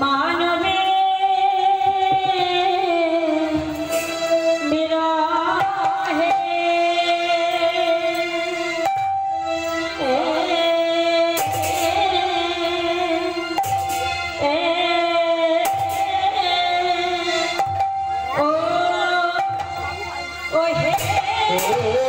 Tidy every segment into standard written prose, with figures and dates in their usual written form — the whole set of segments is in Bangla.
मानवे मेरा है ओ हे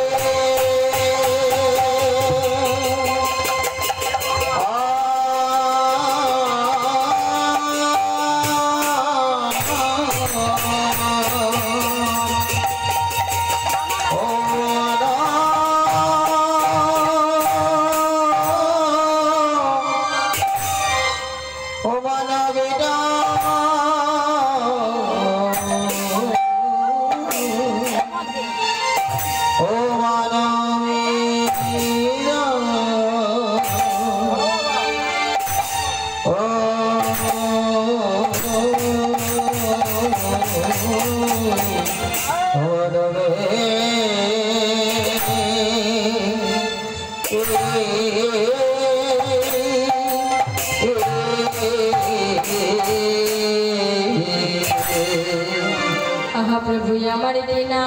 प्रभु আমার দিনা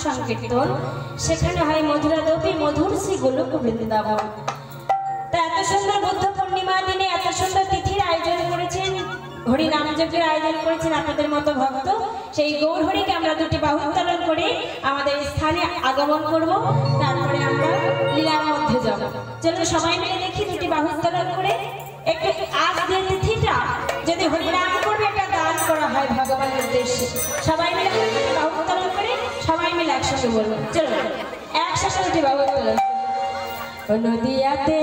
সংকীর্তন, সেখানে হয় মধুরা দেবী মধুর শ্রী গোলক বৃন্দাবন। তা এত সুন্দর বুদ্ধ পূর্ণিমা দিনে এত সুন্দর তিথির আয়োজন করেছেন, হরি নাম যজ্ঞের আয়োজন করেছেন আপনাদের মতো ভক্ত। সেই গৌর হরিকে আমরা দুটি বাহু উত্তোলন করে আমাদের স্থানে আগমন করব, তারপরে আমরা লীলার মধ্যে যাব। চলুন সবাই মিলে দেখি দুটি বাহু উত্তোলন করে একটু আজকের তিথিটা যদি হরিনাম করবে একটা দান করা হয় ভগবানের উদ্দেশ্যে। সবাই মিলে দুটি বাহু উত্তোলন করে সবাই মিলে একসাথে বলবো। চলুন একসাথে দুটি বাহু উত্তোলন। নদিয়াতে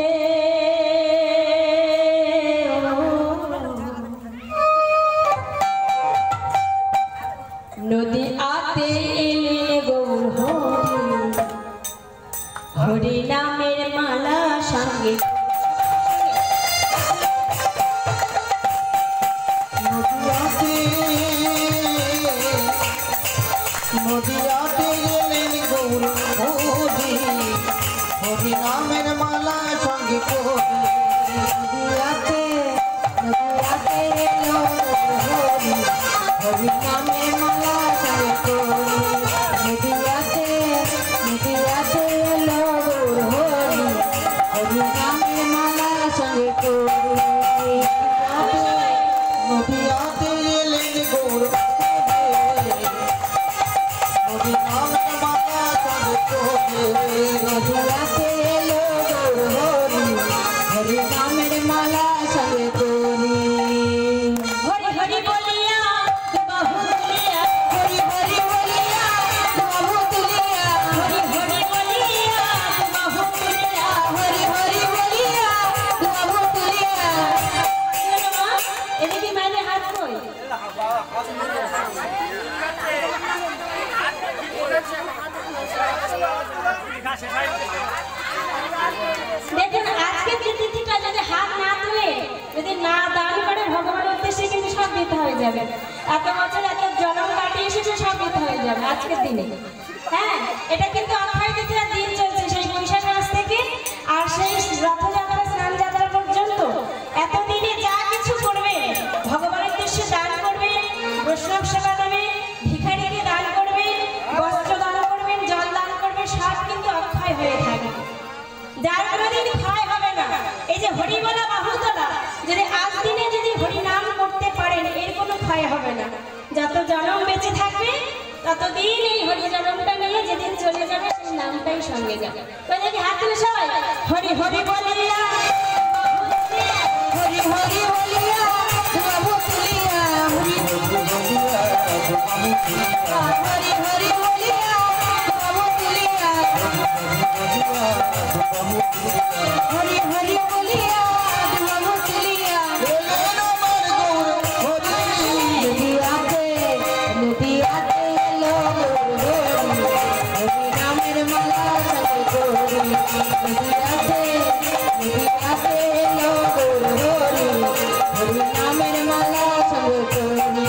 নদী আতে এলেন গৌর হরি নামের মালা সঙ্গে। নদিয়াতে এলেন গৌর হরি নামের মালা সঙ্গে নদিয়াতে এলো হরি নামের মালা সঙ্গে। নদিয়াতে এলো হরি নামের মালা সঙ্গে। নদিয়াতে এলেন গৌর হরি নামের মালা সঙ্গে নদিয়াতে এলো হরি নামের মালা সঙ্গে করি। হরি হরি বলিয়া বাহু তুলিয়া, হরি হরি বলিয়া বাহু তুলিয়া, হরি হরি বলিয়া বাহু তুলিয়া, হরি হরি বলিয়া বাহু তুলিয়া। এদিকে মানে হাত কই দেখুন, আজকের যে তিথিটা যদি হাত না তুলে যদি না দান করে ভগবানের উদ্দেশ্যে কিন্তু সব দিতে হয়ে যাবে। এত বছর এত জন্ম কাটিয়ে এসেছে, সব দিতে হয়ে যাবে আজকের দিনে। হ্যাঁ, এটা কিন্তু অক্ষয় তৃতীয়ার দিন চলছে, সেই বৈশাখ মাস থেকে আর সেই রথযাত্রা স্নান যাত্রা পর্যন্ত এতদিনে যা কিছু করবে ভগবানের উদ্দেশ্যে দান করবে, বৈষ্ণব সেবা দেবে, ভিখারিকে দান করবে, বস্ত্র দান করবেন, জল দান করবে, সব কিন্তু অক্ষয় হয়ে থাকে, যার কোনোদিন ক্ষয় হবে না। এই যে হরি বলা বাহু তোলা, যদি আজ দিনে যদি হরি নাম করতে পারেন এর কোনো ক্ষয় হবে না। যত জন্ম বেঁচে থাকবে ততদিন এই হরি জন্মটা নিয়ে যেদিন চলে যাবে সেই নামটাই সঙ্গে যাবে। দেখি হাত তুলে সবাই হরি হরি বলিয়া, হরি হরি বলিয়া বাহু তুলিয়া, হরি হরি বলিয়া হরি হরি বলিয়া বাহু তুলিয়া, হরি হরি বলিয়া বাহু তুলিয়া। নদিয়াতে এলো হরি নামের মালা সঙ্গে করি। নদিয়াতে এলো হরি নামের মালা সঙ্গে করি।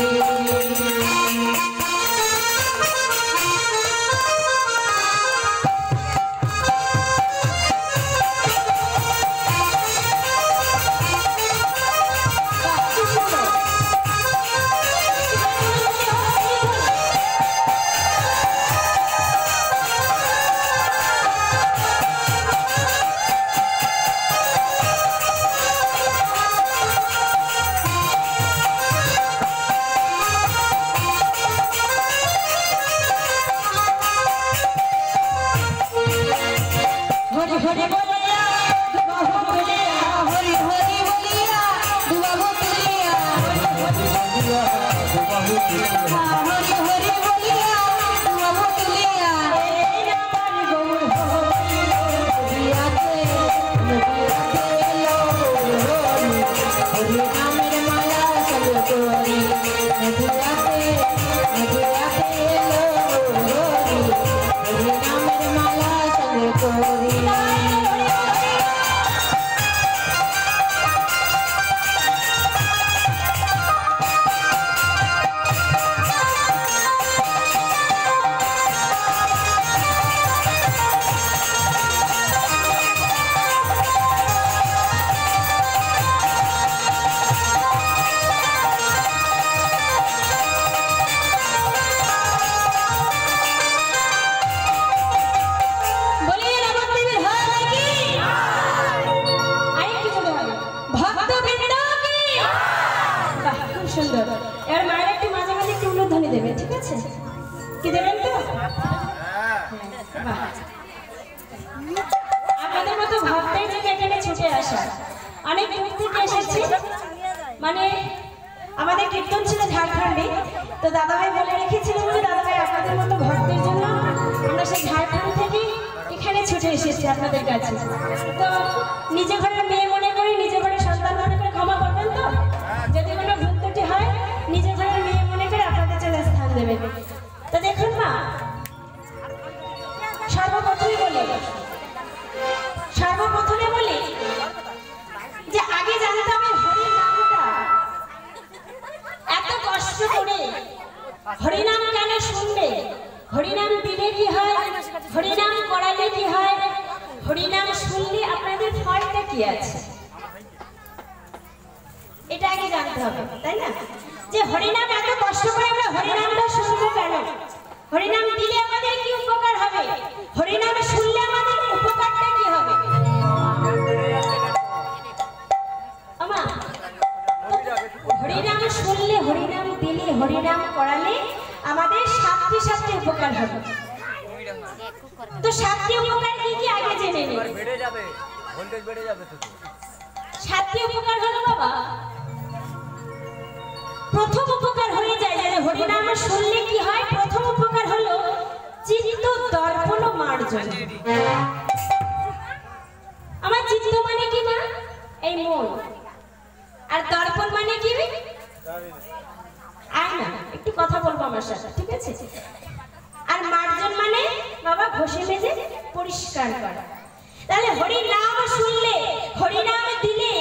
হরি হরি বলিয়া বাহু তুলিয়া, হরি হরি বলিয়া বাহু তুলিয়া, হরি হরি বলিয়া বাহু তুলিয়া। এই নামের গৌর নদিয়াতে এলো হরি নামের মালা সঙ্গে করি। নদিয়াতে এলো হরি নামের মালা সঙ্গে করি। আপনাদের মতো ভক্তের জন্য এখানে ছুটে আসা, অনেক দূর থেকে এসেছি। মানে আমাদের কীর্তন ছিল ঝাড়খণ্ডে, তো দাদাভাই বলে রেখেছিল বলে দাদাভাই আপনাদের মতো ভক্তের জন্য আমরা সেই ঝাড়খণ্ড থেকে এখানে ছুটে এসেছি আপনাদের কাছে। তো নিজে ঘরের মেয়ে মনে করে, নিজে ঘরের সন্তান মনে করে ক্ষমা করবেন তো, যদি কোনো ভুল ত্রুটি হয় নিজে ঘরের মেয়ে মনে করে আপনাদের জন্য স্থান দেবেন। তো দেখুন মা, সর্বপ্রথমে বলি যে আগে জানতে হবে হরির নামটা এত কষ্ট করে হরিনাম কেন শুনবে, হরিনাম দিলে কি হয়, হরিনাম করালে কি হয়, হরিনাম শুনলে আপনাদের ফলটা কি আছে, এটা আগে জানতে হবে, তাই না? যে হরিনাম এত কষ্ট করে আমরা হরিনামটা শুনবো কেন, হরিনাম দিলে আমাদের কি উপকার হবে, হরিনাম শুনলে আমাদের উপকারটা কি হবে? আমা হরিনাম শুনলে, হরিনাম দিলে, হরিনাম করালে আমাদের সাতটি সাতটি উপকার হবে। তো সাতটি উপকার কি কি আগে জেনে নিন। বেড়ে যাবে, ভোল্টেজ বেড়ে যাবে। তো সাতটি উপকার হলো বাবা, প্রথম উপকার হয়ে যায় যে হরিনাম শুনলে কি হয়, প্রথম উপকার হলো চিত্ত দর্পণ মার্জন। আমার চিত্ত মানে কি মা? এই মন। আর দর্পণ মানে কি? আয়না। একটু কথা বলবো আমার সাথে, ঠিক আছে? আর মার্জন মানে বাবা ঘষে মেজে পরিষ্কার করা। তাহলে হরিনাম শুনলে, হরিনাম দিলে,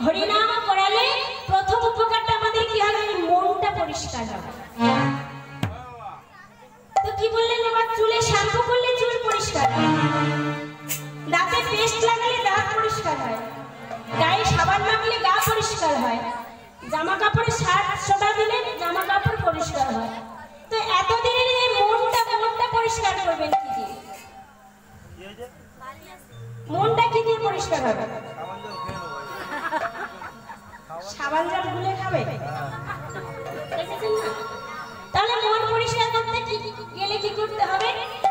হরিনাম করালে প্রথম উপকারটা আমাদের কি হবে? মনটা পরিষ্কার হবে। তো কি বললেন বাবা? চুলে শ্যাম্পু করলে চুল পরিষ্কার হয়, দাঁতে পেস্ট লাগালে দাঁত পরিষ্কার হয়, গায়ে সাবান মাখলে গা পরিষ্কার হয়, জামা কাপড়ে শার্ট সোডা দিলে জামা কাপড় পরিষ্কার হয়। তো এতদিনের এই মনটা পরিষ্কার করবেন কি দিয়ে? মনটা কি দিয়ে পরিষ্কার হবে? সাবান জল গুলে খাবে, দেখেছেন না? তাহলে মন পরিষ্কার করতে গেলে কি করতে হবে?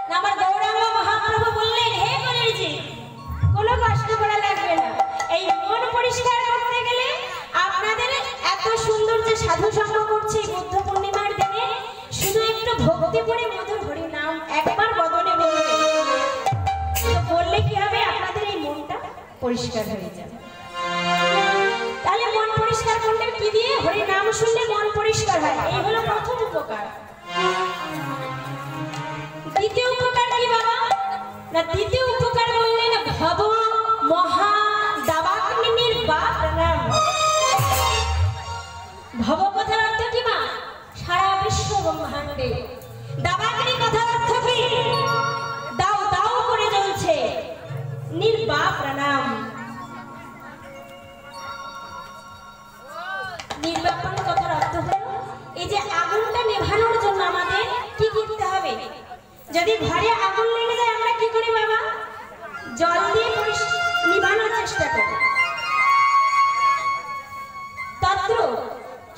না আমার গৌরাঙ্গ মহাপ্রভু বললেন, হে কলিজি কোনো কষ্ট করা লাগবে না। এই মন পরিষ্কার করতে গেলে আপনাদের এত সুন্দর যে সাধু সঙ্গ করছে এই বুদ্ধ পূর্ণিমার দিনে, শুধু একটু ভক্তি করে মধুর হরি নাম একবার বদনে বলবে, বললে কি হবে? আপনাদের এই মনটা পরিষ্কার হয়ে যাবে। তাহলে মন পরিষ্কার করলে কি দিয়ে? হরি নাম শুনলে মন পরিষ্কার হয়। এই হলো প্রথম উপকার। দ্বিতীয় উপকার কি বাবা? না দ্বিতীয় উপকার বললেন ভব মহা দাবাগ্নির বানাম। ভব কথার অর্থ কি মা? সারা বিশ্ব ব্রহ্মাণ্ডে। দাবাগ্নি কথার অর্থ কি? দাও দাও করে জ্বলছে। নির্বা প্রণাম। নির্বাপন কথার অর্থ হলো এই যে আগুনটা নেভানোর জন্য আমাদের কি করতে হবে? যদি ঘরে আগুন লেগে যায় আমরা কি করি বাবা? জল দিয়ে নিভানোর চেষ্টা করি। তত্র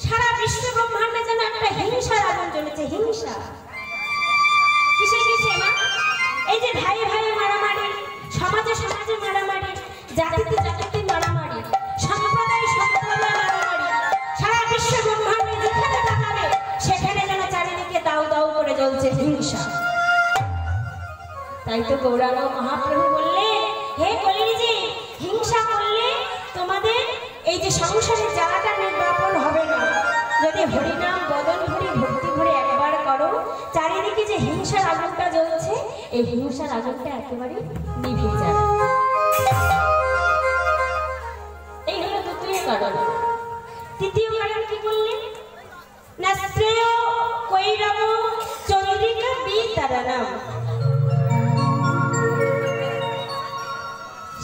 সারা বিশ্ব ব্রহ্মাণ্ডে যেন একটা হিংসার আগুন জ্বলেছে। হিংসা কিসে কিসে মা? এই যে ভাই ভাই মারামারি, সমাজে সমাজে মারামারি, জাতিতে জাতিতে মারামারি, সম্প্রদায় সম্প্রদায় মারামারি, সারা বিশ্ব ব্রহ্মাণ্ডে যেখানে তাকাবে সেখানে যেন চারিদিকে দাউ দাউ করে জ্বলছে হিংসা। তাই তো গৌরাঙ্গ মহাপ্রভু বললেন, হে কলিজি হিংসা করলে তোমাদের এই যে সংসারের জ্বালাটা নির্বাপন হবে না। যদি হরিনাম বদন ভরে ভক্তি ভরে একবার করো, চারিদিকে যে হিংসার আগুনটা জ্বলছে এই হিংসার আগুনটা একেবারে নিভে যাবে। এই হলো দ্বিতীয় কারণ। তৃতীয় কারণ কি বললেন? না শ্রেয় কৈরব চন্দ্রিকা বিতারণম।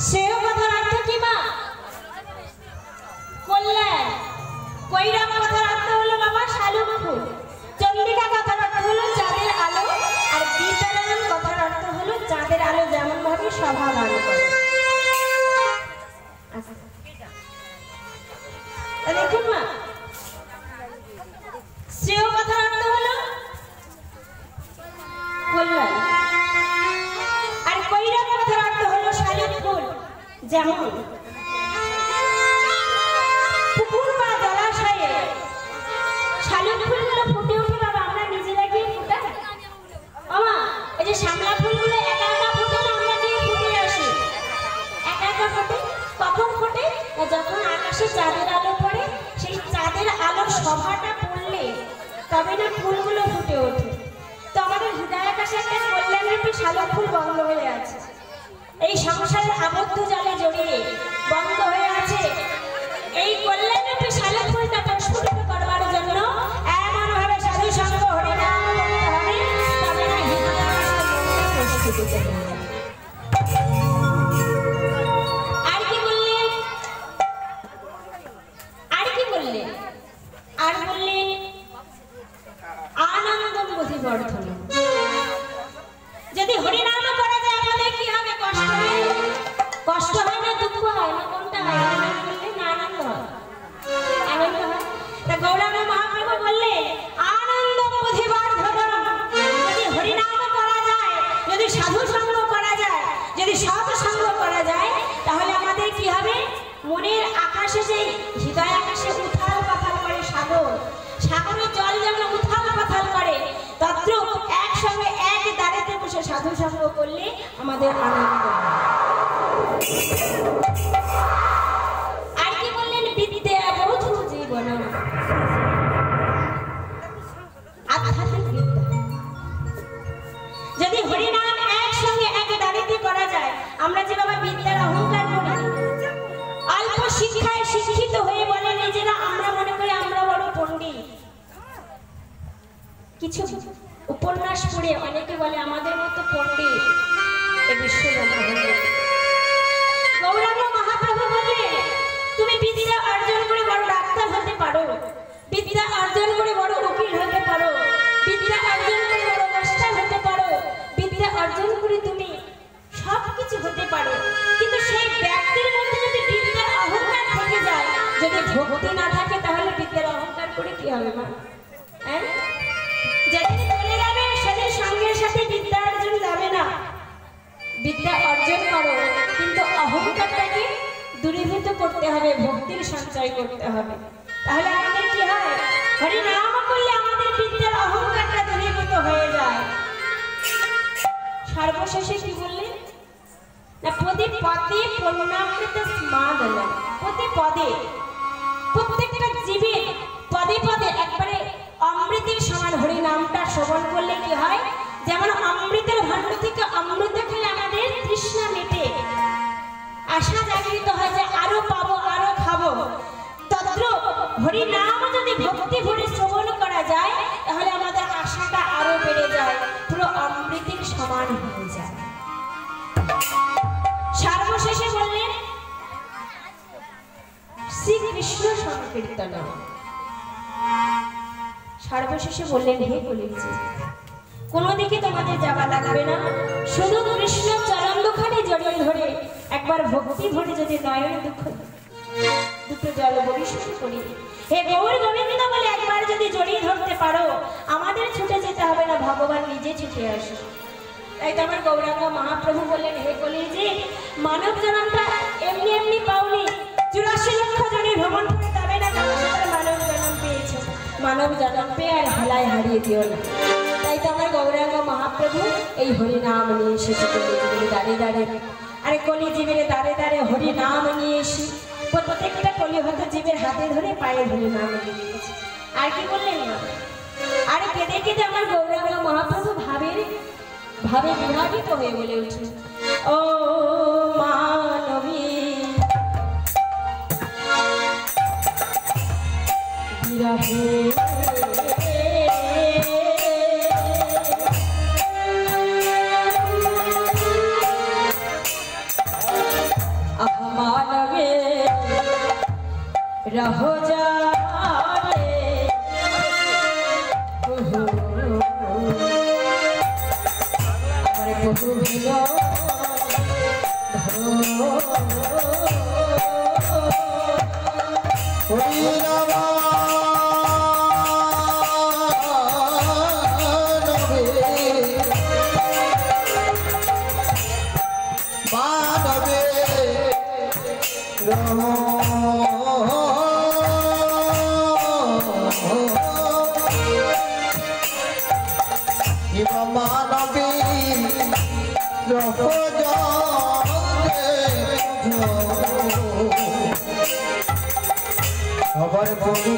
শ্রেয় কথার অর্থ কি মা? কল্যাণ। কৈরব কথার অর্থ হলো বাবা শালুক ফুল। চন্দ্রিকা কথার অর্থ হলো চাঁদের আলো। আর বিতারণম কথার অর্থ হলো চাঁদের আলো যেমন ভাবে সভা দান করে। দেখুন মা, শ্রেয় কথার অর্থ হলো কল্যাণ। যেমন পুকুর বা জলাশয়ে শালুক ফুলগুলো ফুটে ওঠে বাবা, আমরা নিজেরা গিয়ে ফুটাই। আমা এই যে শামলা ফুলগুলো একা একা ফুটে না, আমরা গিয়ে ফুটে আসি। একা একা ফোটে কখন ফোটে? যখন আকাশে চাঁদের আলো পড়ে, সেই চাঁদের আলোর সভাটা পড়লে তবে না ফুলগুলো ফুটে ওঠে। তো আমাদের হৃদয় আকাশে একটা কল্যাণরূপী শালুক ফুল বন্ধ হয়ে আছে, এই সংসারের আবদ্ধ জালে জড়িয়ে বন্ধ হয়ে আছে। এই কল্যাণরূপী শালুক ফুলটা প্রস্ফুটিত করবার জন্য এমনভাবে সাধু সঙ্গ হরিনাম করতে হবে, তবে না হৃদয় আকাশের মনটা প্রস্ফুটিত হয়ে যাবে। আর কি বললেন? আর বললেন আনন্দম বুদ্ধিবর্ধন। যদি হরিনাম করা যায় আমাদের কি হবে? কষ্ট হয়? কষ্ট হয় না দুঃখ হয় না? কোনটা হয়? হরিনাম করলে না আনন্দ হয়? আনন্দ হয়। তা গৌরাঙ্গ মহাপ্রভু বললেন আনন্দম বুদ্ধিবর্ধন। যদি হরিনাম করা যায়, যদি সাধু সঙ্গ করা যায়, যদি সৎ সঙ্গ করা যায়, তাহলে আমাদের কি হবে? মনের আকাশে যে হৃদয় আকাশে উথাল পাথাল করে সাগর, সাগরের জল যেমন উথাল পাথাল করে, তদ্রূপ একসঙ্গে এক দাঁড়াতে বসে সাধু সঙ্গ করলে আমাদের আনন্দ হয়। আর কি বললেন? বিদ্যা বধূ জীবন, আধ্যাত্মিক বিদ্যা। যদি হরিনাম একসঙ্গে এক দাঁড়াতে করা যায়, আমরা যেভাবে বিদ্যার অহংকার করি, অল্প শিক্ষায় শিক্ষিত হয়ে বলে নিজেরা আমরা মনে করি আমরা বড় পণ্ডিত। কিছু উপন্যাস পড়ে অনেকে বলে আমাদের মতো পণ্ডিত এ বিশ্ব গৌরাঙ্গ মহাপ্রভু বলে তুমি বিদ্যা অর্জন করে বড় ডাক্তার হতে পারো, বিদ্যা অর্জন করে বড় উকিল হতে পারো, বিদ্যা অর্জন করে বড় মাস্টার হতে পারো, বিদ্যা অর্জন করে তুমি সবকিছু হতে পারো, কিন্তু সেই ব্যক্তির মধ্যে যদি বিদ্যার অহংকার থেকে যায়, যদি ভক্তি না থাকে, তাহলে বিদ্যার অহংকার করে কি হবে মা? হ্যাঁ, যেদিন চলে যাবে সেদিন সঙ্গের সাথে বিদ্যা অর্জন যাবে না। বিদ্যা অর্জন করো, কিন্তু অহংকারটাকে দূরীভূত করতে হবে, ভক্তির সঞ্চয় করতে হবে। তাহলে আমাদের কি হয়? হরিনাম করলে আমাদের বিদ্যার অহংকারটা দূরীভূত হয়ে যায়। সর্বশেষে কি বললেন? না প্রতি পদে পূর্ণামৃত স্মাদন, প্রতি পদে প্রত্যেকটা জীবের পদে পদে একবারে অমৃতের সমান হরিনামটা শ্রবণ করলে কি হয়? যেমন অমৃতের ভাণ্ড থেকে অমৃত খেলে আমাদের তৃষ্ণা মেটে, আশা জাগরিত হয় যে আরো পাবো, আরো খাবো। তদ্রূপ হরিনাম যদি ভক্তি ভরে শ্রবণ করা যায়, তাহলে আমাদের আশাটা আরো বেড়ে যায়, পুরো অমৃতের সমান হয়ে যায়। সর্বশেষে বললেন শ্রীকৃষ্ণ সংকীর্তন। সর্বশেষে বললেন হে কলিযুগ, কোনো দিকে তোমাদের যাওয়া লাগবে না, শুধু কৃষ্ণ চরণ দুখানে জড়িয়ে ধরে একবার ভক্তি ভরে যদি নয়ন দুটো জল বরিষ্ঠ করি, হে গৌর গোবিন্দ বলে একবার যদি জড়িয়ে ধরতে পারো, আমাদের ছুটে যেতে হবে না, ভগবান নিজে ছুটে আসে। তাই তো আমার গৌরাঙ্গ মহাপ্রভু বললেন হে কলিযুগ, মানব জন্মটা এমনি এমনি পাওনি, 84 লক্ষ জনে ভ্রমণ করে তবে না মানব জন্ম পেয়েছে, মানব জন্ম পেয়ে আর হেলায় হারিয়ে দিও না। তাই তো আমার গৌরাঙ্গ মহাপ্রভু এই হরিনাম নিয়ে এসেছে কলিজীবের দাঁড়ে দাঁড়ে। আরে কলিজীবের দাঁড়ে দাঁড়ে হরিনাম নিয়ে এসে প্রত্যেকটা কলিহত জীবের হাতে ধরে পায়ে ধরে নাম নিয়ে গেছে। আর কি বললেন না? আরে কেঁদে কেঁদে আমার গৌরাঙ্গ মহাপ্রভু ভাবে বিভাবিত হয়ে বলে উঠে, ও মানবী বিরহে মানবে রহো যারে, আমার বহু বিল মানবী আবার বলি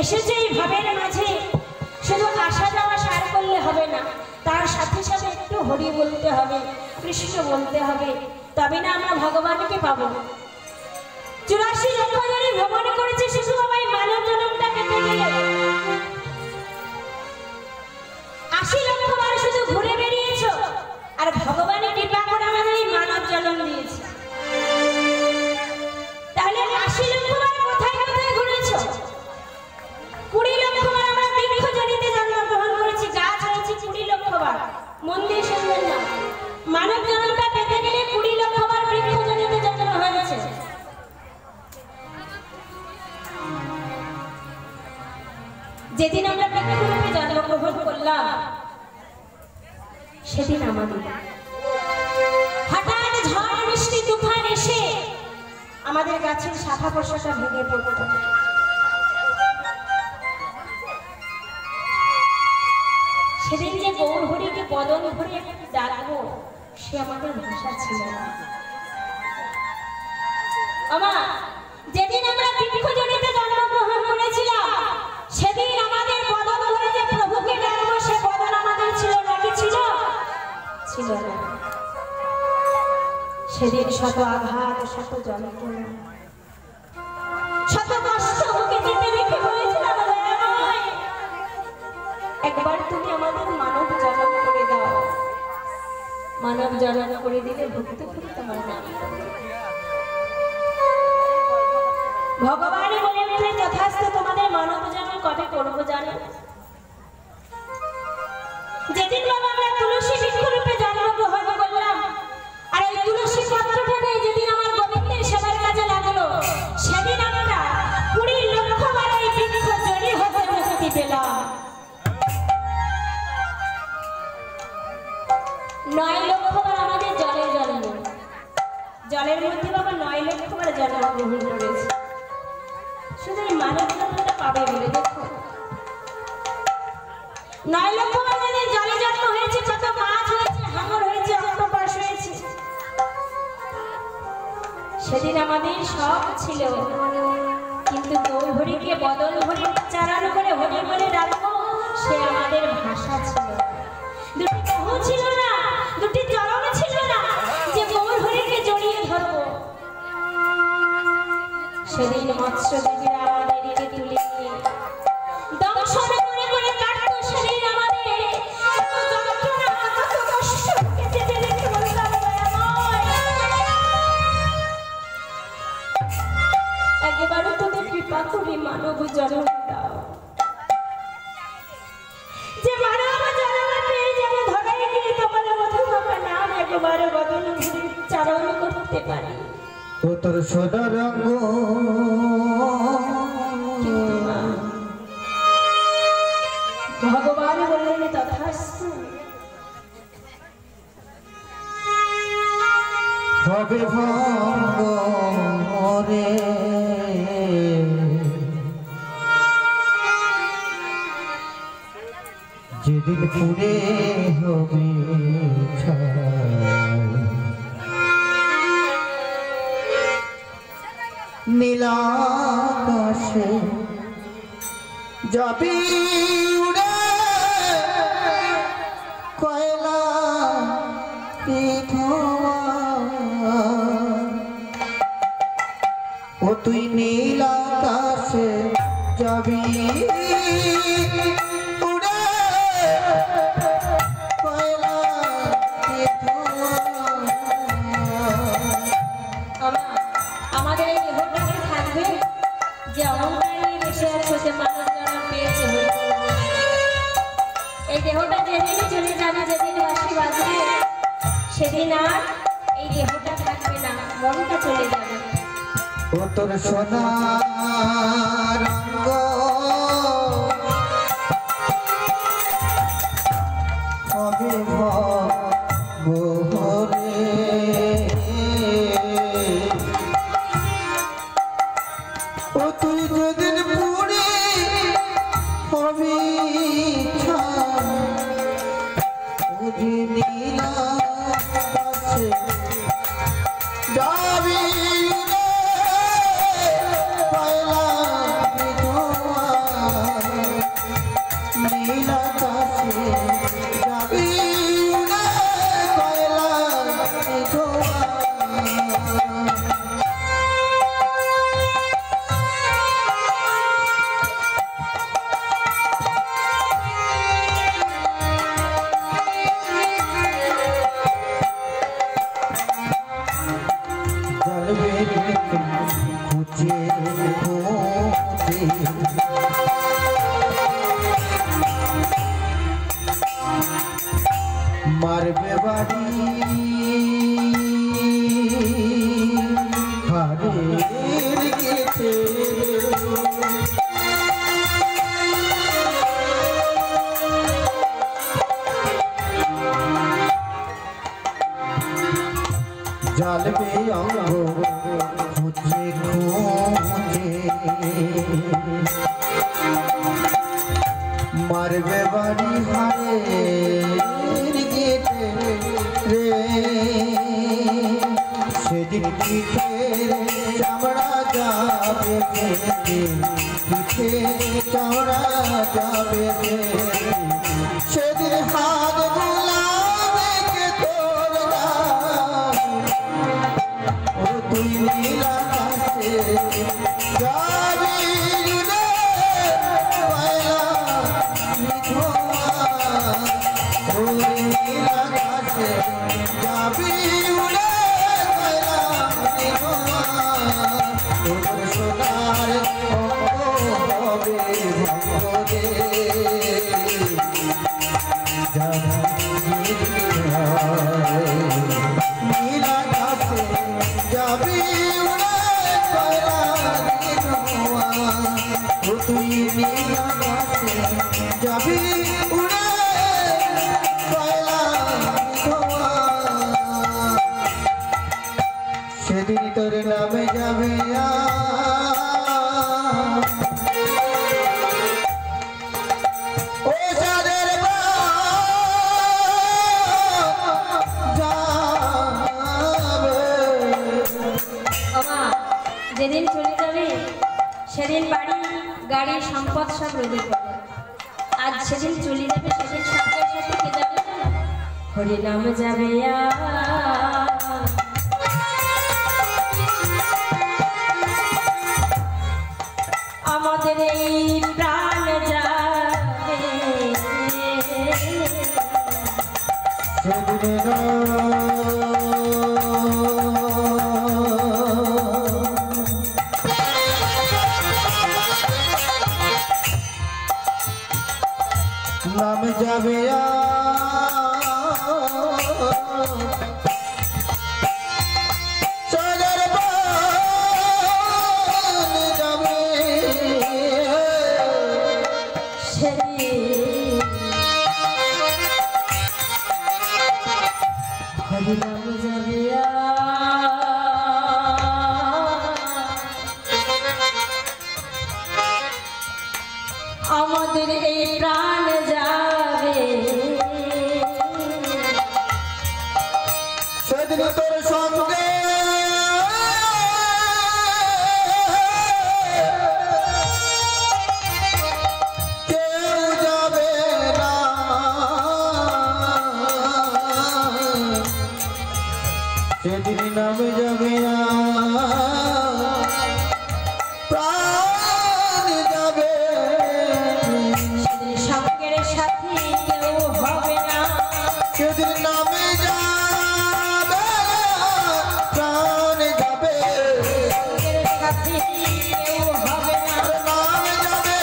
এসেছে এই ভাবের মাঝে শুধু আসা যাওয়া সার করলে হবে না, তার সাথে সাথে একটু হরি বলতে হবে, কৃষ্ণ বলতে হবে, তবে না আমরা ভগবানকে পাবো। 84 লক্ষ জনে ভ্রমণ করেছে শিশু বাবা এই মানব জন্মটা পেতে গেলে। 80 লক্ষ বার শুধু ঘুরে বেরিয়েছ, আর ভগবানের কৃপা করে আমাদের এই মানব জন্ম দিয়েছে। তাহলে 80 লক্ষ বার কোথায় কোথায় ঘুরেছ? 20 লক্ষ বার আমরা বৃক্ষ জনিতে জন্মগ্রহণ করেছি, গাছ হয়েছে 20 লক্ষ বার। মন দিয়ে শুনবেন না, মানব জন্মটা পেতে গেলে 20 লক্ষ বার বৃক্ষ জনিতে জন্ম হয়েছে। যেদিন আমরা বৃক্ষরূপে জন্মগ্রহণ করলাম, সেদিন আমাদের হঠাৎ ঝড় বৃষ্টি তুফান এসে আমাদের গাছের শাখা প্রশাখা ভেঙে পড়ত। সেদিন যে গৌর হরিকে বদন ভরে একটু ডাকবো, সে আমাদের ভাষা ছিল না। যেদিন আমরা বৃক্ষজনিতে জন্মগ্রহণ করেছিলাম, সেদিন আমাদের বদন ভরে যে প্রভুকে ডাকবো, সে বদন আমাদের ছিল নাকি ছিল? ছিল না। সেদিন শত আঘাত, শত যন্ত্রণা, শত কষ্ট মুখে যেতে রেখে হয়েছিল, একবার তুমি আমাদের মানব জন্ম করে দাও। মানব জন্ম করে দিলে ভক্তি করে তোমার নাম। ভগবান বলেন যথার্থ তোমাদের মানব জন্ম কবে করবো জানো? যেদিন আমরা তুলসী বৃক্ষরূপে জন্মগ্রহণ করলাম, আর এই তুলসী পত্রটা নিয়ে যেদিন আমার গোবিন্দের সেবার কাজে লাগলো, সেদিন আমরা 20 লক্ষ বার এই বৃক্ষ জড়ি হতে মুক্তি পেলাম। 9 লক্ষ বার আমাদের জলের জন্ম, জলের মধ্যে বাবা 9 লক্ষ বার জন্মগ্রহণ করেছে। শুধু এই মানব জন্মটা পাবে বলে দেখো, 9 লক্ষ বার যাদের জলে জন্ম হয়েছে, কত মাছ হয়েছে, হাঙর হয়েছে, অক্টোপাস হয়েছে। সেদিন আমাদের সব ছিল, কিন্তু গৌর হরিকে বদন হরি উচ্চারণ করে হরি বলে ডাকবো, সে আমাদের ভাষা ছিল। দুটি দেহ ছিল না, দুটি চরণ ছিল না, যে গৌর হরিকে জড়িয়ে ধরবো। সেদিন মৎস্য দেবীরা আমাদেরকে তুলে নিয়ে দংশন করে করে কাটতো। সেদিন আমাদের এত যন্ত্রণা, কত কষ্ট যেতে দেখে বলতাম, একবারও তোদের কৃপা করে মানব জন্ম দাও, যে মানব জন্ম পেয়ে যেন ধরাই গিয়ে তোমার মধুমাখা নাম একবারও বদন ভরে উচ্চারণ করতে পারি। ও তোর সোনা রঙ ভগবান বললেন তথাস্তু, হবে ভঙ্গ মরে যেদিন পুরে হবে নীলাকাশে যাবি উড়ে কয়লা ও তুই নীলাকাশে যাবি উড়ে কয়লা আমাদের এই দেহটাকে থাকবে, যে অহংকার নিয়ে বসে আছে, সে মানব জন্ম পেয়েছে। এই দেহটা যেদিনই চলে যাবে, যেদিন বাঁশি বাজবে, সেদিন আর এই দেহটা থাকবে না, মনটা চলে যাবে। ও তোর সোনার রঙ হবে ভরে ও তুই যেদিন পুরে হবি নীলাকাশে যাবি মারবে বাড়ি হারের গেছে জ্বালবে অঙ্গ খুঁজে খুঁজে মারবে বাড়ি হারের গেছে রে সেদিন পিঠের চামড়া যাবে পিঠে চামড়া যাবে সেদিন হাত বুলাবে কে তোর ও তুই নীলা কাছে যাবি রে পয়লা মিঠোয়া ও নীলা কাছে যাবি রে পয়লা মিঠোয়া তোর সোনার হবে ভঙ্গরে নীলা কাছে যাবি উড়ে পয়লা মিঠোয়া ও তুই নীলা কাছে যাবি উড়ে পয়লা মিঠোয়া সেদিন তোর নামে যাবে ও সাদের যেদিন চলে যাবে সেদিন বাড়ি গাড়ি সম্পদ সব রোদে পড়ে আজ সেদিন চলে যাবে সেদিন সঙ্গে সাথে কে যাবে হরি নাম যাবে আমাদের এই প্রাণ যাবে নাম যাবে চলের বান যাবে হরি নাম যাবে আমাদের এই প্রাণ যাবে সেদিন তোর সঙ্গে কেউ যাবে না সেদিন নামে যাবে প্রাণ যাবে সঙ্গের সাথে কেউ হবে না সেদিন নামে যাবে প্রাণ যাবে সঙ্গের সাথে কেউ হবে না নামে যাবে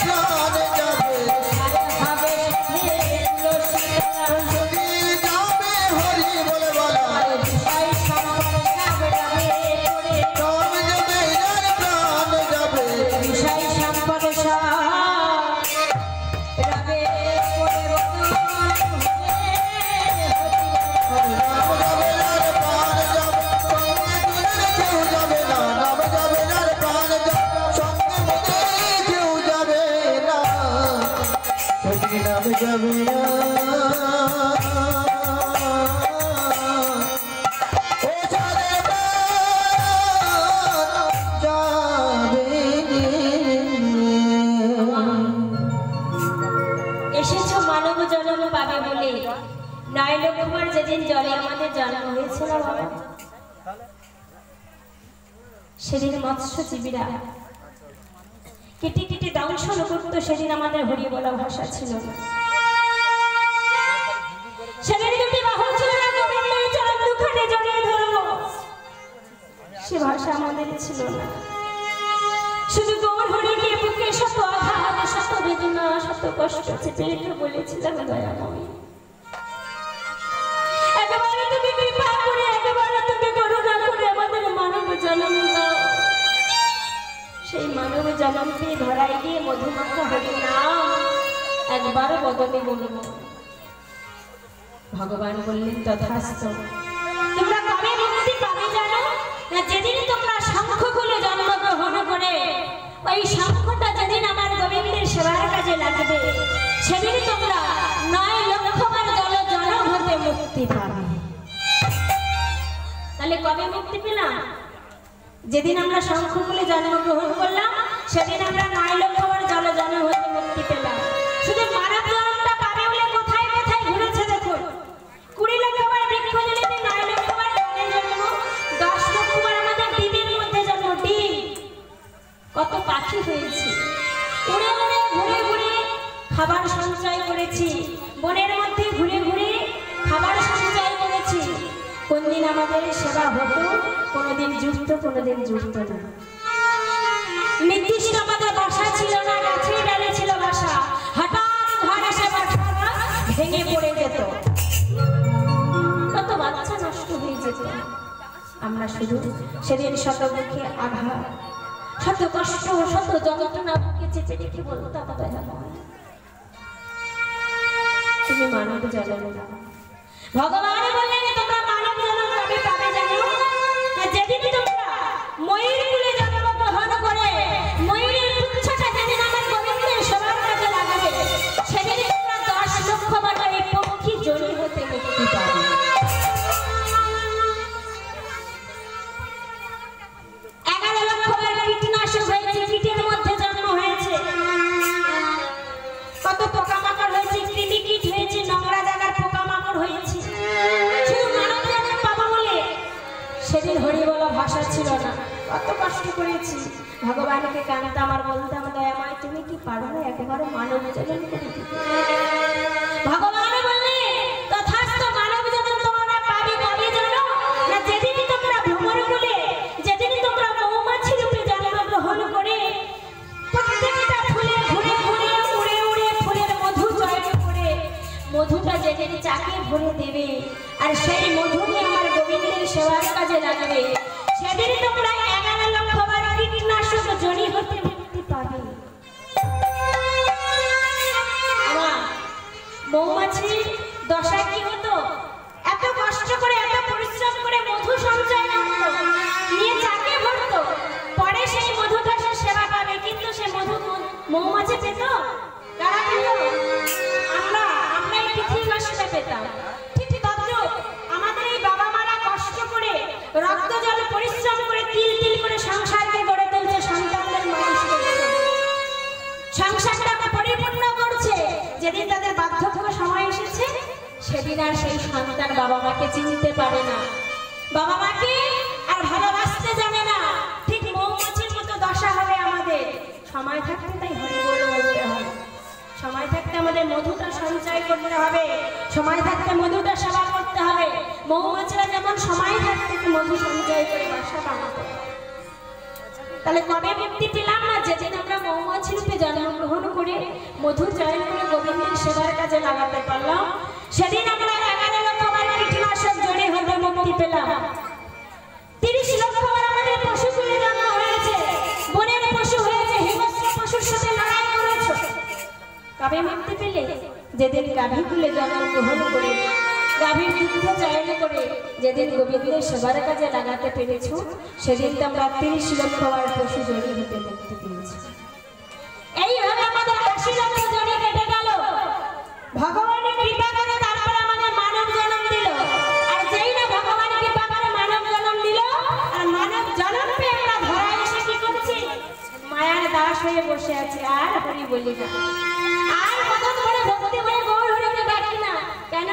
প্রাণ যাবে হবে যদি যাবে হরি বলে বলা বিষয় সম্পর্ক সব যাবে প্রাণ যাবে প্রাণ যাবে বিষয় সম্পদ সব রবে নাম যাবে প্রাণ যাবে সঙ্গে কেউ যাবে না নাম যাবে প্রাণ যাবে সঙ্গে মনে কেউ যাবে না সেদিন নাম যাবে ও সারে যাবে এসেছো মানব জন্ম পাবে বলে নাইলকুমার যেদিন জলে আমাদের জন্ম হয়েছিল বাবা সেদিন মৎস্যজীবীরা কেটে কেটে দংশন করত সেদিন আমাদের হরি বলা ভাষা ছিল না সেদিন দুটি বাহু ছিল না গোবিন্দের চরণ দুখানে জড়িয়ে ধরবো সে ভাষা আমাদের ছিল না শুধু গৌর হরিকে কষ্ট চেপে রেখে বলেছিলাম, দয়াময় একেবারে তুমি কৃপা করে, একেবারে তুমি করুণা করে আমাদের মানব জন্ম দাও। সেই মানব জন্ম পেয়ে ধরাই গিয়ে মধুমাখা হরি নাম একবারও বদলে বলবো। ভগবান বললেন তথাস্তু। তোমরা কবে মুক্তি পাবে জানো না? যেদিন তোমরা শঙ্খ খুলে জন্মগ্রহণ করে ওই শঙ্খটা যেদিন আমার গোবিন্দের সেবার কাজে লাগবে, সেদিন তোমরা 9 লক্ষবার জনম হতে মুক্তি পাবে। তাহলে কবে মুক্তি পেলাম? যেদিন আমরা শঙ্খ খুলে জন্মগ্রহণ করলাম, সেদিন আমরা 9 লক্ষবার জনম হতে মুক্তি পেলাম। শুধু মানব জন্মটা পাবে বলে কোথায় কোথায় ঘুরেছে দেখুন। 20 লক্ষবার বৃক্ষজনিতে, 9 লক্ষবার জলের জন্ম, 10 লক্ষবার আমাদের ডিমের মধ্যে জন্ম। ডিম কত পাখি হয়েছে, উড়ে উড়ে ঘুরে ঘুরে খাবার সঞ্চয় করেছি, বনের মধ্যে ঘুরে ঘুরে খাবার সঞ্চয় করেছি। কোনদিন আমাদের সেবা হতো, কোনোদিন যুক্ত, কোনোদিন যুক্ত না। নির্দিষ্ট আমাদের বাসা ছিল না, গাছের ডালে ছিল বাসা। হঠাৎ ঝড় এসে বাসাটা ভেঙে পড়ে যেত, কত বাচ্চা নষ্ট হয়ে যেত। আমরা শুধু সেদিন শত মুখে আঘাত, শত কষ্ট, শত যন্ত্রণা বুকে চেপে রেখে বলতাম, তুমি মানব জন্ম দাও। ভগবান বললেন তোমরা মানব জন্ম কবে পাবে জানো? যেদিন তোমরা ময়ূর কুলে জন্মগ্রহণ করে ময়ূরের পুচ্ছটা যেদিন আমার গোবিন্দের সেবার কাজে লাগাবে, সেদিন তোমরা 10 লক্ষবার এই পক্ষী জনি হতে মুক্তি পাবে। 11 লক্ষবার কীটনাশক হয়েছে, কীটের মধ্যে জন্ম হয়েছে, কত পোকামাকড় হয়েছে, কৃমি কীট হয়েছে, নোংরা জায়গার পোকামাকড় হয়েছে। শুধু মানব জন্ম পাবো বলে সেদিন হরি বলা ভাষা ছিল না, কত কষ্ট করেছি। ভগবানকে কাঁদতাম আর বলতাম, দয়াময় তুমি কি পারো না একেবারে মানব জন্ম করে দিতে? ভগবান বললে তথাস্তু। মানব জন্ম তোমরা পাবে কবে জানো না? যেদিন তোমরা ভ্রমণ করে, যেদিন তোমরা মৌমাছি রূপে জন্মগ্রহণ করে প্রত্যেকটা ফুলে ঘুরে ঘুরে উড়ে উড়ে ফুলের মধু চয়ন করে মধুটা যেদিন চাকে ভরে দেবে আর সেই মধুকে আমার গোবিন্দের সেবার কাজে লাগবে, সেদিন তোমরা 11 লক্ষবার কীটনাশক জনি হতে মুক্তি পাবে। মৌমাছির দশা কি হতো? এত কষ্ট করে, এত পরিশ্রম করে মধু সঞ্চয় করতো, নিয়ে চাকে ভরতো, পরে সেই মধুটা সে সেবা পাবে, কিন্তু সে মধু মৌমাছি পেত? কারা পেত? আমরা এই পৃথিবীবাসীরা পেতাম। ঠিক তদ্রূপ আমাদের এই বাবা মারা কষ্ট করে রক্ত জল পরিশ্রম করে তিল তিল করে সংসারকে গড়ে তুলছে, সন্তানদের মানুষ করছে, সংসারটাকে পরিপূর্ণ করছে। যেদিন তাদের বার্ধক্য সময় এসেছে, সেদিন আর সেই সন্তান বাবা মাকে চিনতে পারে না, বাবা মাকে আর ভালোবাসতে জানে না। ঠিক মৌমাছির মতো দশা হবে আমাদের। সময় থাকতে তাই হরি বল বলতে হবে, সময় থাকতে আমাদের মধুটা সঞ্চয় করতে হবে, সময় থাকতে মধুটা সেবা করতে হবে। মৌমাছিরা যেমন সময় থাকতে মধু সঞ্চয় করে বাসা বানাতে। তাহলে কবে মুক্তি পেলাম না? যেদিন আমরা মৌমাছি রূপে জন্মগ্রহণ করে মধু চয়ন করে গোবিন্দের সেবার কাজে লাগাতে পারলাম, সেদিন আমরা 11 লক্ষবার কীটনাশক জনি হতে মুক্তি পেলাম। 30 লক্ষবার আমাদের পশু কুলে জন্ম হয়েছে, বনের পশু হয়েছে, হিংস্র পশুর সাথে লড়াই করেছে। কবে মুক্তি পেলে? যেদিন গাভী কুলে জন্মগ্রহণ করে গাভীর দুগ্ধ চয়ন করে যেদিন গোবিন্দের সেবার কাজে লাগাতে পেরেছ, সেদিন তো আমরা 30 লক্ষবার পশু জনি হতে মুক্তি পেয়েছি। এইভাবে আমাদের 80 লক্ষ জনি কেটে গেল। ভগবানের কৃপা করে তারপর আমাদের মানব জন্ম দিল। আর যেই না ভগবান কৃপা করে মানব জন্ম দিল, আর মানব জন্ম পেয়ে আমরা ধরায় এসে কি করছি? মায়ার দাস হয়ে বসে আছি, আর হরি বলি না, আর মদত করে ভক্তি করে গৌর হরিকে ডাকি না। কেন?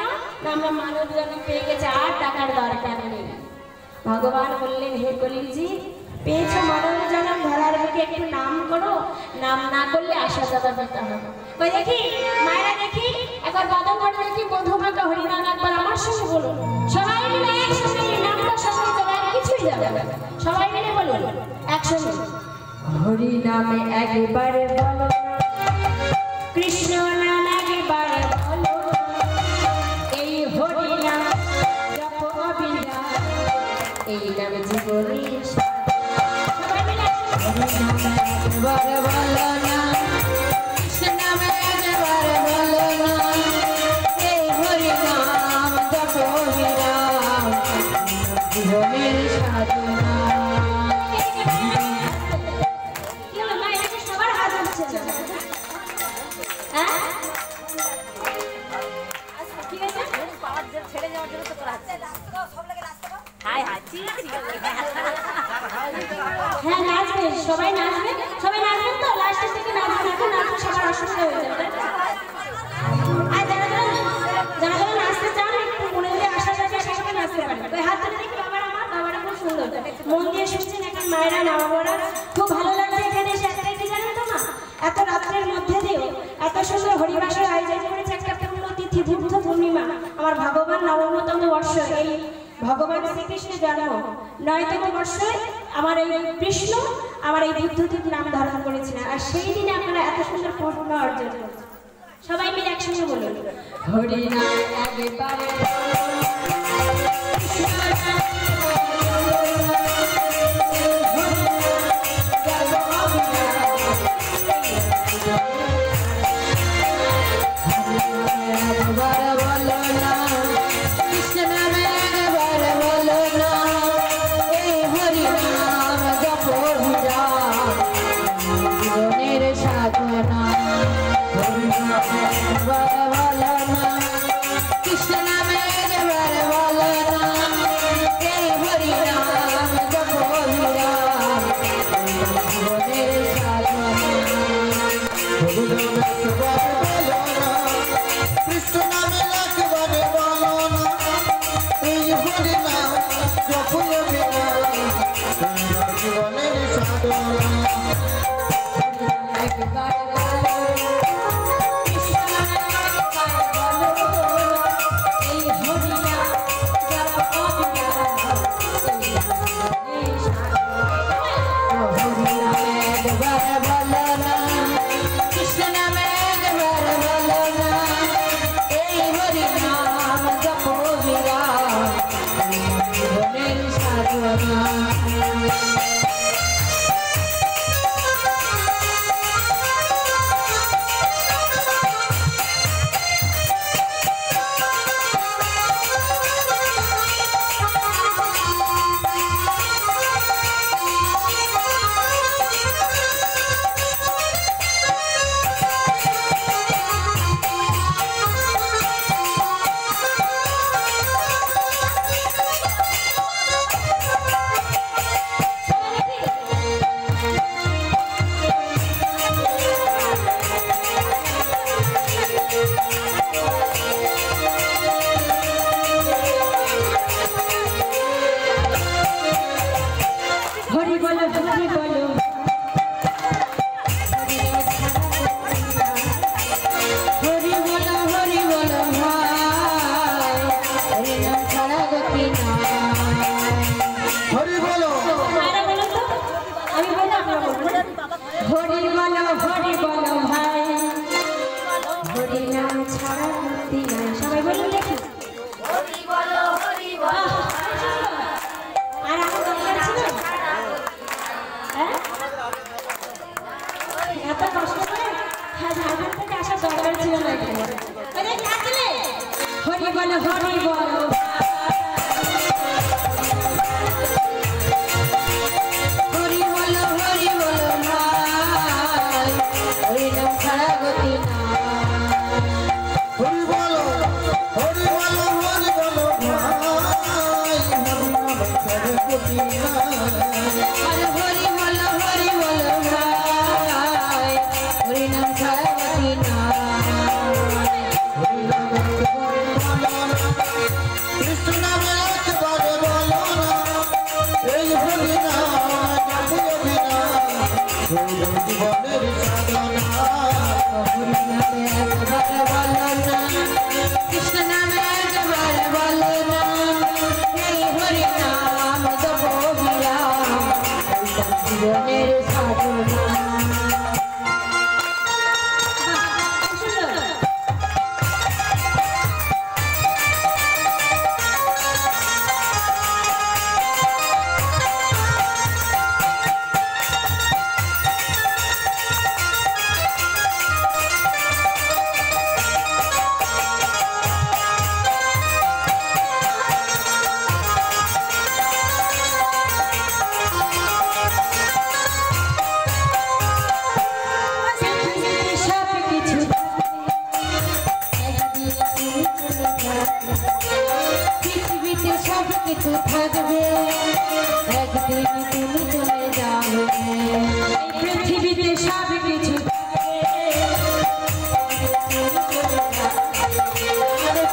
আমরা মানব জন্ম পেয়ে গেছে, আর টাকার দরকার নেই। ভগবান বললেন, হে কলিজি, পেয়েছো মানব জন্ম, ধরার বুকে একটু নাম করো, নাম না করলে আসা যাওয়া দিতে হবে। ওই দেখি মায়েরা, দেখি একবার বাদন করে দেখি মধুমাখা হরিনাম একবার আমার সঙ্গে বলুন। সবাই মিলে একসঙ্গে নামটা সঙ্গে যাবে, কিছুই যাবে না। সবাই মিলে বলুন একসঙ্গে, হরি নামে একবারে বলো, কৃষ্ণ নাম একবার বলো, এই হরি নাম জপ অবিরাম, এই নাম জীবনের সার। সবাই মিলে হরি নাম একবার বলো না, কৃষ্ণ নাম একবার বলো না, এই হরি নাম জপ অবিরাম, জীবনের সাধনা। হ্যাঁ নাচবে, সবাই নাচবে, সবাই নাচবেন তো, লাস্টের থেকে নাচবেন, এখন নাচবে সবার অসুবিধা হয়ে যাবে। আর যারা যারা নাচতে চান একটু মনে দিয়ে আসা যাবে, সবাই নাচতে পারেন। ওই হাত ধরে দেখি বাবার, আমার বাবারা খুব সুন্দর মন দিয়ে শুনছেন, এখন মায়েরা বাবারা খুব ভালো লাগছে এখানে এসে। একটাই কি জানেন তো মা, এত রাত্রের মধ্যে দিয়েও এত সুন্দর হরিবাসের আয়োজন করেছে একটা পূর্ণ তিথি বুদ্ধ পূর্ণিমা, আমার ভগবান নবমতম বর্ষ, এই ভগবান শ্রীকৃষ্ণের জন্ম 9তম বর্ষে আমার এই কৃষ্ণ আমার এই বুদ্ধদেব নাম ধারণ করেছিলেন, আর সেই দিনে আপনারা এত সুন্দর পূর্ণ অর্জন করেছেন। সবাই মিলে একসঙ্গে বলুন হরি নাম একবার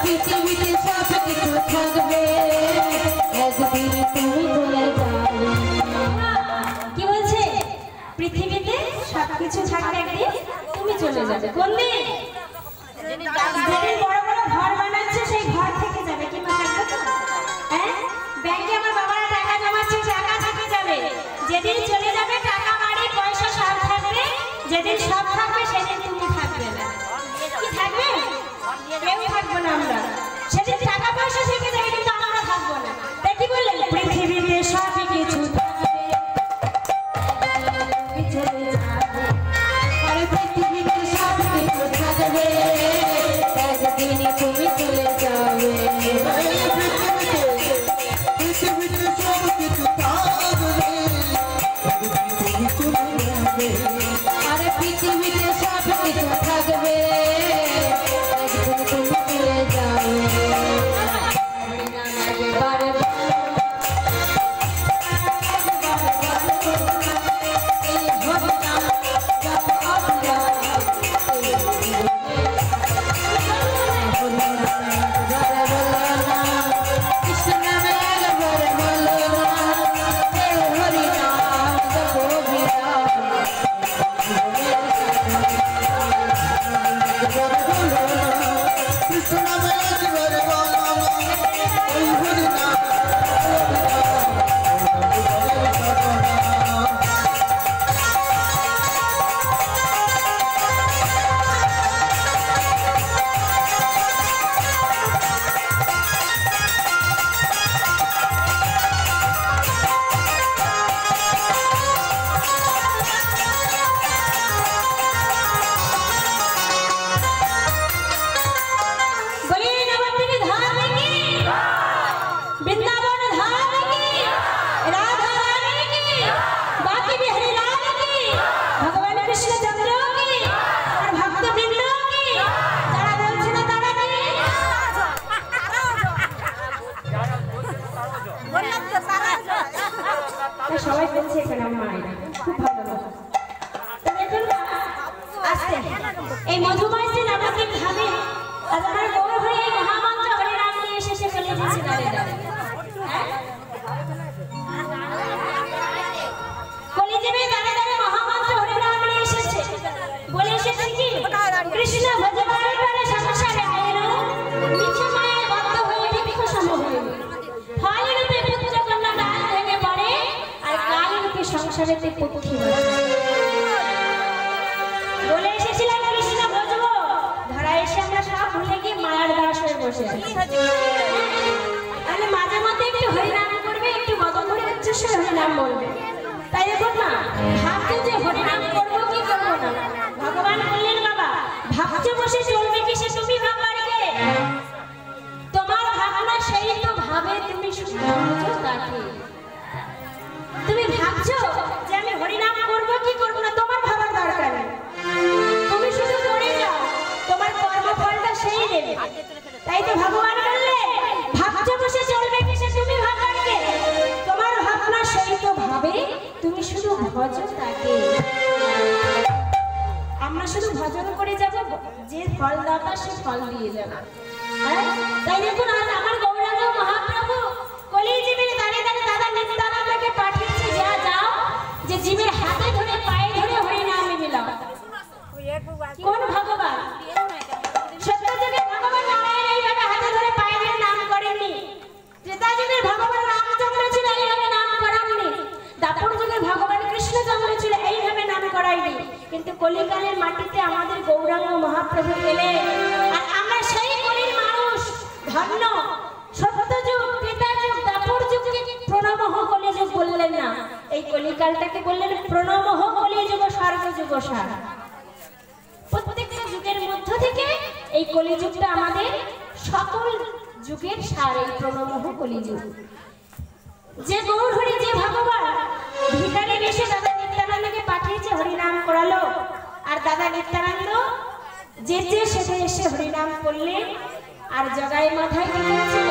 পৃথিবীতে সব কিছু থাকবে, একদিন তুমি ভুলে যাবে। কি বলছে? পৃথিবীতে সবকিছু থাকবে, একদিন তুমি চলে যাবে। কোন দিন? যেদিন বড় বড় ঘর বানাচ্ছে সেই ঘর থেকে যাবে। কি মা থাকবে তো? হ্যাঁ, ব্যাংকে আমার বাবারা টাকা জমাচ্ছে, টাকা থেকে যাবে। যেদিন চলে যাবে টাকা বাড়ি পয়সা সব থাকবে, যেদিন সব থাকবে সেদিন তুমি থাকবে না। কি থাকবে? কেউ থাকবো না আমরা। সেদিন টাকা পয়সা থেকে যাবে কিন্তু আমরা থাকবো না। তাই কি বললেন? পৃথিবীতে সব কিছু থাকবে, তুমি চলে যাবে। আরে পৃথিবীতে সব কিছু থাকবে, একদিন তুমি চলে যাবে। পৃথিবীতে সব কিছু থাকবে, তুমি চলে যাবে। আরে পৃথিবীতে সব কিছু থাকবে, একদিন তুমি চলে যাবে। বারে বারে এই হরিনাম জপ অবিরাম, এই হরিনাম একবারে বলো না, কৃষ্ণ নামে একবারে বলো না, এই হরিনাম জপ অবিরাম। কৃষ্ণ নামে একবারে বলো না, ওই হরি নাম, बोलिए नवद्वीप धाम की, वृंदावन धाम की, राधा रानी की, बाकी बिहारी लाल की, भगवान कृष्ण चंद्र की और भक्त वृंदों की, যারা বলছে না তারা কি? সবাই বলছে এখানে আমার মায়েরা খুব ভালো কথা। তো দেখুন আস্তে এই মধুময়শ্রী নবদ্বীপ ধামে আজ আমার গৌর হয়ে এই মহামন্ত্র হরিনাম নিয়ে এসে চলে যাচ্ছে দাঁড়িয়ে দাঁড়িয়ে। হ্যাঁ? কলিযুগে দাঁড়িয়ে দাঁড়িয়ে মহামন্ত্র হরিনাম নিয়ে এসেছে। বলে এসেছে কি? কৃষ্ণ ভজবার পরে সংসারে আইলো, মিছে মায়ায় বদ্ধ হয়ে বৃক্ষ সম হইল। ফলরূপে পুত্র কন্যা ডাল ভেঙে পড়ে, আর কালরূপে সংসারেতে পক্ষী বসে। বলে এসেছিলাম কৃষ্ণ ভজবো, ধরা এসে আমরা সব ভুলে গিয়ে মায়ার দাস হয়ে বসে আছি। তাহলে মাঝে মধ্যে একটু হরিনাম করবে, একটু মদন করে উচ্চস্বর হরিনাম বলবে। তাই দেখুন না, ভাবছো যে হরিনাম করবো কি করবো না, ভগবান বললেন বাবা ভাবছো বসে চলবে কি সে তুমি ভাববার কে? তোমার ভাবনা সেই তো ভাবে, তুমি শুধু ভাবছো তাকে। তুমি ভাবছো যে আমি হরিনাম করবো কি করবো না, তোমার ভাবার দরকার নেই। তুমি শুধু করে যাও, তোমার কর্মফলটা সেই দেবে। তাই তো ভগবান বললেন ভাবছো বসে চলবে কি সে তুমি ভাববার কে? তোমার ভাবনা সেই তো ভাবে, তুমি শুধু ভজো তাকে। আমরা শুধু ভজন করে যাব, যে ফলদাতা সে ফল দিয়ে যাবে। হ্যাঁ? তাই দেখুন আজ আমার গৌরাঙ্গ মহাপ্রভু কলিযুগে দাঁড়িয়ে দাঁড়িয়ে দাদা নিত্যানন্দকে পাঠিয়েছে, যা যাও যে জীবের হাতে ধরে পায়ে ধরে হরিনামে মিলাও। কোন ভগবান? সত্যযুগে ভগবান নারায়ণ এইভাবে হাতে ধরে পায়ে ধরে নাম করেননি। ত্রেতা যুগের ভগবান রামচন্দ্র ছিল এইভাবে নাম করাননি। দাপর যুগের ভগবান কৃষ্ণচন্দ্র ছিল এইভাবে নাম করায়নি। কিন্তু কলিকালের মাটিতে আমাদের গৌরাঙ্গ মহাপ্রভু এলেন, আর আমরা সেই কলির মানুষ। ধন্য সত্যযুগ, ত্রেতা যুগ, দাপর যুগকে প্রণমঃ কলিযুগ বললেন না, এই কলিকালটাকে বললেন প্রণমঃ কলিযুগ স্বর্গযুগ সার। প্রত্যেকটা যুগের মধ্য থেকে এই কলিযুগটা আমাদের সকল যুগের সার, এই প্রণমঃ কলিযুগ। যে গৌর হরি, যে ভগবান ভিখারি বেশে দাদা নিত্যানন্দকে পাঠিয়েছে, হরিনাম করালো। আর দাদা নিত্যানন্দ যেতে সেতে এসে হরিনাম করলেন। আর জগাই মাথায় কি করেছিল?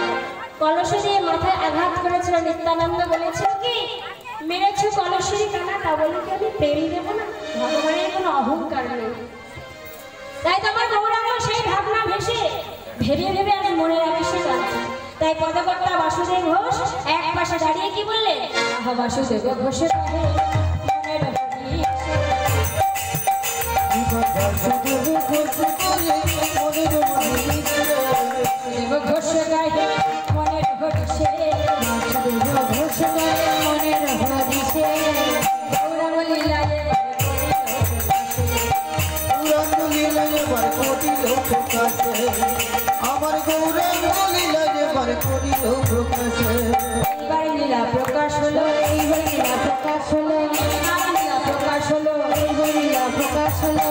কলস দিয়ে মাথায় আঘাত করেছিল। নিত্যানন্দ বলেছিল কি, মেরেছ কলসের কানা, তা বলে কি আমি পেরিয়ে দেবো না? ভগবানের কোনো অহংকার নেই। তাই তো আমার গৌরাঙ্গ সেই ভাবনা ভেসে ভেবে ভেবে আজ মনে পদকর্তা বাসুদেব ঘোষ এক পাশে দাঁড়িয়ে কি বললেন? আহা বাসুদেব ঘোষের মনের হরিষে। বাসুদেব ঘোষ গায়ে মনের হরিষে। বাসুদেব ঘোষ গায়ে মনের হরিষে। বাসুদেব ঘোষ গায়ে মনের হরিষে। গৌরাঙ্গ লীলায় গৌরাঙ্গ লীলায় এবার করিল প্রকাশে। আমার গৌরাঙ্গ লীলায় এবার করিল প্রকাশে। এইবার লীলা প্রকাশ হলো, এইবার লীলা প্রকাশ হলো, এইবার লীলা প্রকাশ হলো, এইবার লীলা প্রকাশ হলো।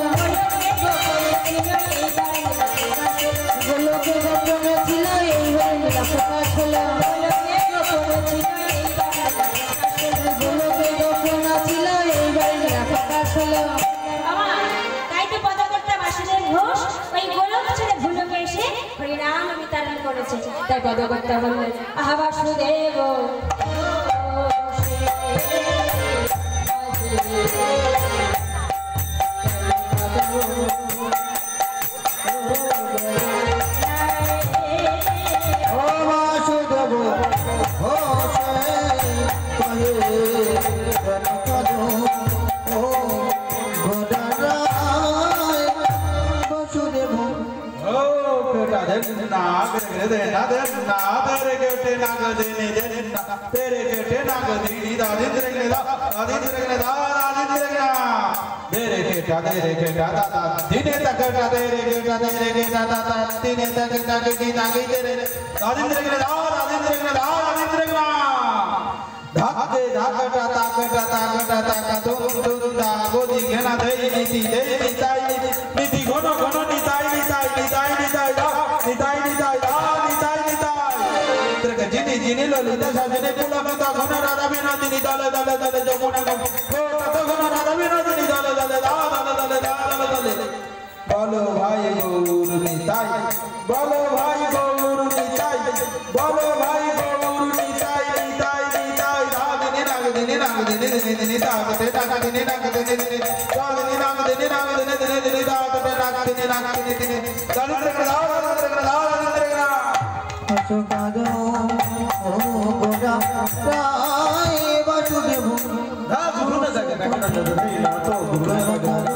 গোলকে গোপনে ছিল, এইবার লীলা প্রকাশ হলো। গোলকে গোপনে ছিল, এইবার লীলা প্রকাশ হলো। তাই তো পদকর্তা বাসুদেব ঘোষ ওই গোলক ছেড়ে ভুলকে এসে হরিনাম বিতরণ করেছে। তাই পদকর্তা বললেন আহা বাসুদেব ও বাসুদেব ঘোষে কহে কেন কাঁদো ও ঘোড়ারায়। বাসুদেব ओ बेटा देना तेरे नाग तेरे गेटे नाग देने देना तेरे गेटे नाग दीदी दादी तेरे दा दादी तेरे दा दादी तेरे ना तेरे गेटा दादा दिने तक तेरे गेटा दादा दिने तक दी नागी तेरे दादी तेरे दा दादी तेरे दा दादी तेरे ना धाके धाकटा ताका तुम दा गोदी घेना दे नीति निताई नीति घनो घनो निताई तेरे जिनी जिनी ललिता सजने कुला मता घना राधा विनोदिनी दले दले दले जमुना को तो घना राधा विनोदिनी दले दले दले बोलो भाई गौर निताई बोलो भाई गौर निताई बोलो भाई गौर निताई दादिनी नाग दिनी दागते दागदिनी नाग दिनी दादिनी नाग दिनी दागते नाग दिनी दलिद्र কাঁদো ও ঘোড়ারায়। বাসুদেব না গুরু না জাগে না কেন না তো গুরু না জাগে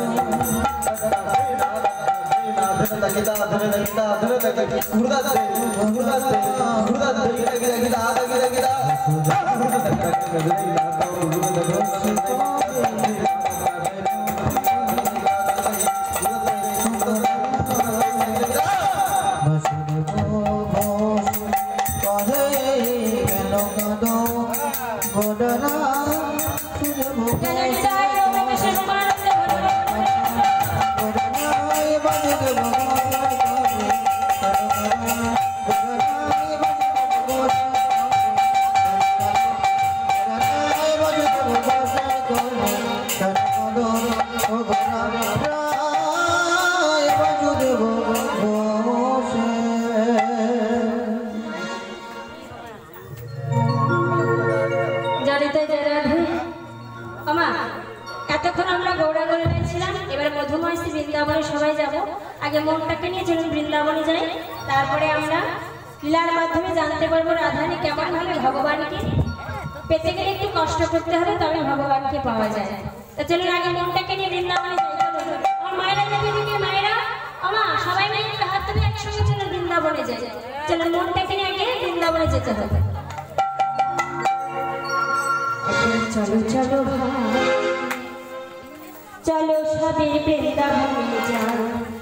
এতক্ষণ আমরা গৌরাঙ্গলে ছিলাম, এবার মধুময় শ্রী বৃন্দাবনে সবাই যাব। আগে মনটাকে নিয়ে চলুন বৃন্দাবনে যাই, তারপরে আমরা লীলার মাধ্যমে জানতে পারবো রাধারানী কেমন ভাবে ভগবানকে পেতে গেলে একটু কষ্ট করতে হবে, তবে ভগবানকে পাওয়া যায়। তা চলুন আগে মনটাকে নিয়ে বৃন্দাবনে যাই। আমার মায়েরা যাবে দিকে, মায়েরা আমা সবাই মিলে একটু হাত তুলে একসঙ্গে চলুন বৃন্দাবনে যাই। চলুন মনটাকে নিয়ে আগে বৃন্দাবনে যেতে হবে। চলো চলো ভাই চলো সবে বৃন্দাবনে যাই।